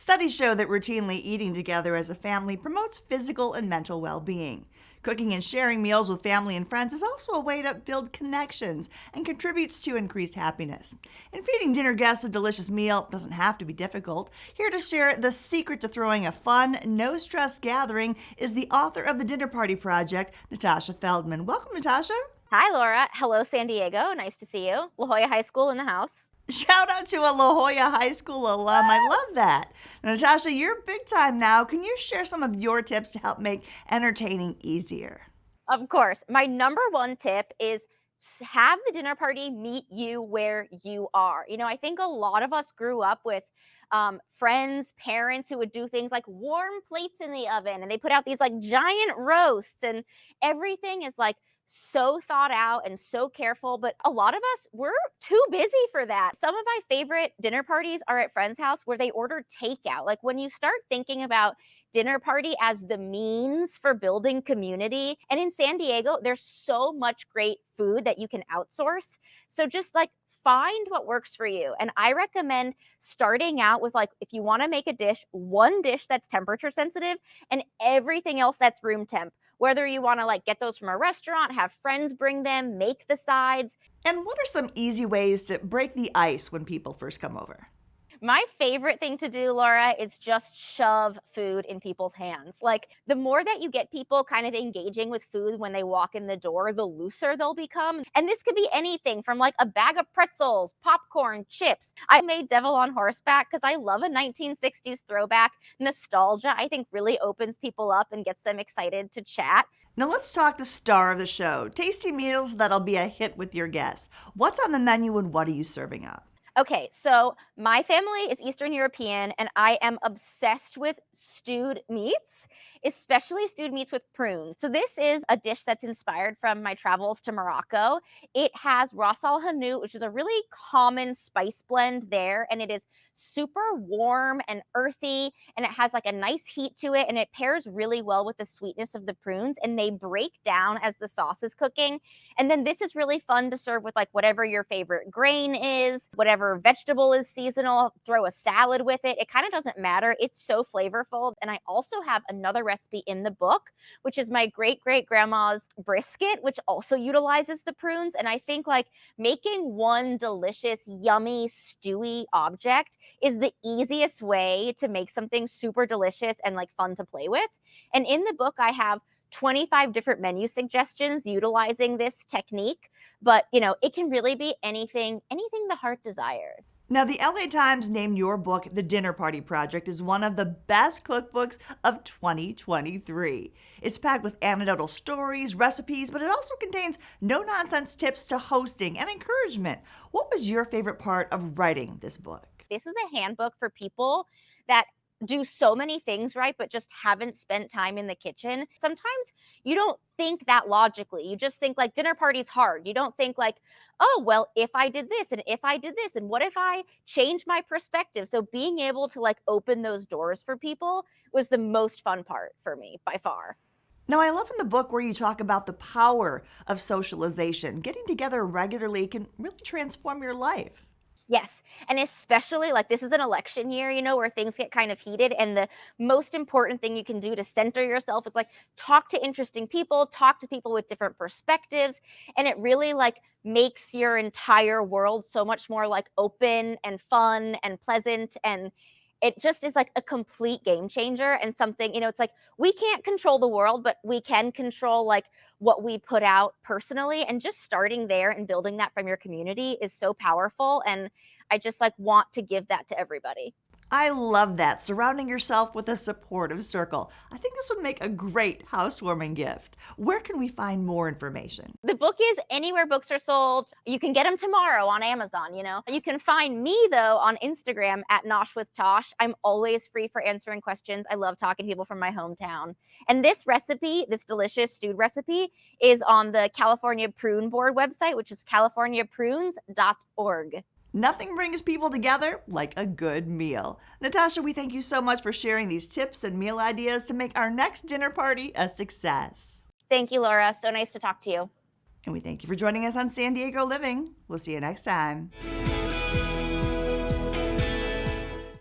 Studies show that routinely eating together as a family promotes physical and mental well-being. Cooking and sharing meals with family and friends is also a way to build connections and contributes to increased happiness. And feeding dinner guests a delicious meal doesn't have to be difficult. Here to share the secret to throwing a fun, no-stress gathering is the author of the Dinner Party Project, Natasha Feldman. Welcome, Natasha. Hi, Laura. Hello, San Diego. Nice to see you. La Jolla High School in the house. Shout out to a La Jolla High School alum. I love that. Natasha, you're big time now. Can you share some of your tips to help make entertaining easier? Of course. My number one tip is have the dinner party meet you where you are. I think a lot of us grew up with friends, parents who would do things like warm plates in the oven and they put out these like giant roasts and everything is like so thought out and so careful. But a lot of us, we're too busy for that. Some of my favorite dinner parties are at friends' house where they order takeout. Like when you start thinking about dinner party as the means for building community. And in San Diego, there's so much great food that you can outsource. So just like find what works for you. And I recommend starting out with like, if you want to make a dish, one dish that's temperature sensitive and everything else that's room temp. Whether you want to like get those from a restaurant, have friends bring them, make the sides. And what are some easy ways to break the ice when people first come over? My favorite thing to do, Laura, is just shove food in people's hands. Like the more that you get people kind of engaging with food when they walk in the door, the looser they'll become. And this could be anything from like a bag of pretzels, popcorn, chips. I made Devil on Horseback because I love a 1960s throwback. Nostalgia, I think, really opens people up and gets them excited to chat. Now let's talk the star of the show. Tasty meals that'll be a hit with your guests. What's on the menu and what are you serving up? Okay, so my family is Eastern European and I am obsessed with stewed meats, especially stewed meats with prunes. So this is a dish that's inspired from my travels to Morocco. It has ras al hanout, which is a really common spice blend there, and it is super warm and earthy, and it has like a nice heat to it, and it pairs really well with the sweetness of the prunes, and they break down as the sauce is cooking. And then this is really fun to serve with like whatever your favorite grain is, whatever vegetable is seasonal, throw a salad with it. It kind of doesn't matter. It's so flavorful. And I also have another recipe in the book, which is my great great grandma's brisket, which also utilizes the prunes. And I think like making one delicious, yummy, stewy object is the easiest way to make something super delicious and like fun to play with. And in the book, I have 25 different menu suggestions utilizing this technique, but it can really be anything the heart desires. Now, the LA Times named your book, The Dinner Party Project, as one of the best cookbooks of 2023. It's packed with anecdotal stories, recipes, but it also contains no-nonsense tips to hosting and encouragement. What was your favorite part of writing this book? This is a handbook for people that do so many things right, but just haven't spent time in the kitchen. Sometimes you don't think that logically. You just think like dinner party's hard. You don't think like, oh, well, if I did this and if I did this and what if I change my perspective? So being able to like open those doors for people was the most fun part for me by far. Now, I love in the book where you talk about the power of socialization. Getting together regularly can really transform your life. Yes. And especially like this is an election year, where things get kind of heated. And the most important thing you can do to center yourself is like talk to interesting people, talk to people with different perspectives. And it really like makes your entire world so much more like open and fun and pleasant. And it just is like a complete game changer and something, it's like we can't control the world, but we can control like what we put out personally. And just starting there and building that from your community is so powerful. And I just like want to give that to everybody. I love that, surrounding yourself with a supportive circle. I think this would make a great housewarming gift. Where can we find more information? The book is anywhere books are sold. You can get them tomorrow on Amazon, You can find me, though, on Instagram at Nosh with Tosh. I'm always free for answering questions. I love talking to people from my hometown. And this recipe, this delicious stewed recipe, is on the California Prune Board website, which is californiaprunes.org. Nothing brings people together like a good meal. Natasha, we thank you so much for sharing these tips and meal ideas to make our next dinner party a success. Thank you, Laura. So nice to talk to you. And we thank you for joining us on San Diego Living. We'll see you next time.